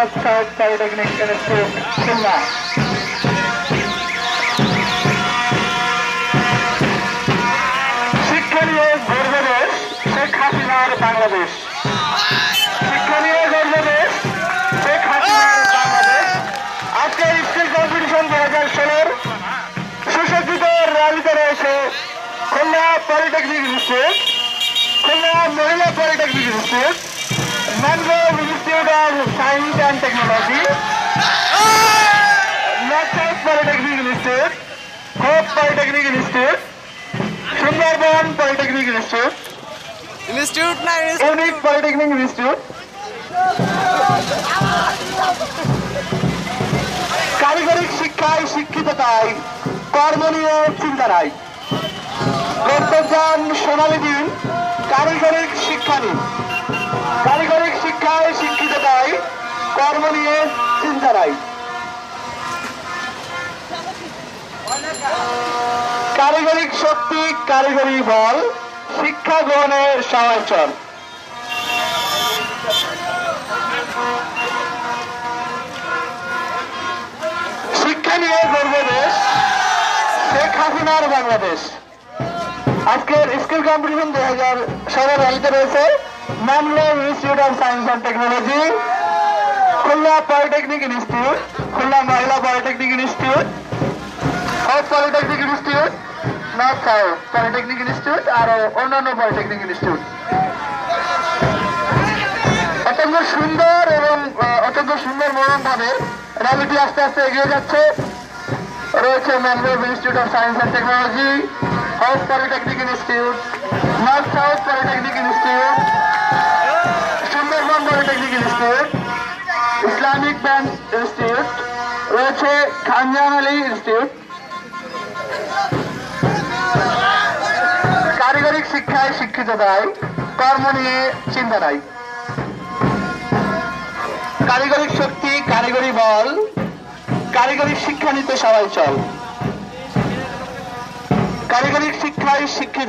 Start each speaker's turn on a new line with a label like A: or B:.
A: North south polytechnic institute Khulna. শিক্ষা নিয়ে গর্ব দেশ শেখ হাসিনার বাংলাদেশ। শিক্ষা নিয়ে গর্ব দেশ শেখ হাসিনার বাংলাদেশ। আজকের স্কিল কম্পিটিশন 2016 সুসজ্জিত র্যালিতে রয়েছে খুলনা পলিটেকনিক ইনস্টিটিউট, খুলনা মহিলা polytechnic institute, mangrove institute of science and technology, north south polytechnic institute, hope polytechnic institute, Sundarban polytechnic institute, unique polytechnic institute, কারিগরিক শিক্ষায় শিক্ষিত তাই কর্ম নিয়ে চিন্তা নাই। প্রত্যেকজন সোনালী দিন কারিগরিক শিক্ষা নিন। কারিগরিক শিক্ষায় শিক্ষিত তাই কর্ম নিয়ে চিন্তা নাই। কারিগরিক শক্তি কারিগরি বল শিক্ষা গ্রহণের সহায়চল। শিক্ষা নিয়ে গর্ব দেশ শেখ হাসিনার বাংলাদেশ। আজকের স্কিল কম্পিটিশন 2016 র্যালিতে রয়েছে mangrove institute of science and technology, Khulna polytechnic institute, Khulna মহিলা polytechnic institute, hope polytechnic institute, north south polytechnic institute আরো অন্যান্য পলিটেকনিক ইনস্টিটিউট। অত্যন্ত সুন্দর এবং অত্যন্ত সুন্দর মনোরম ভাবে র্যালিটি আস্তে আস্তে এগিয়ে যাচ্ছে। রয়েছে mangrove institute of science and technology, hope polytechnic institute, north south polytechnic institute, Sundarban polytechnic institute, Islamic bank institute, রয়েছে খানজাহান আলী ইনস্টিটিউট। কারিগরিক শিক্ষায় শিক্ষিত তাই কর্ম নিয়ে চিন্তা নাই। কারিগরিক শক্তি কারিগরি বল কারিগরি শিক্ষা নিতে সবাই চল। কারিগরিক শিক্ষায় শিক্ষিত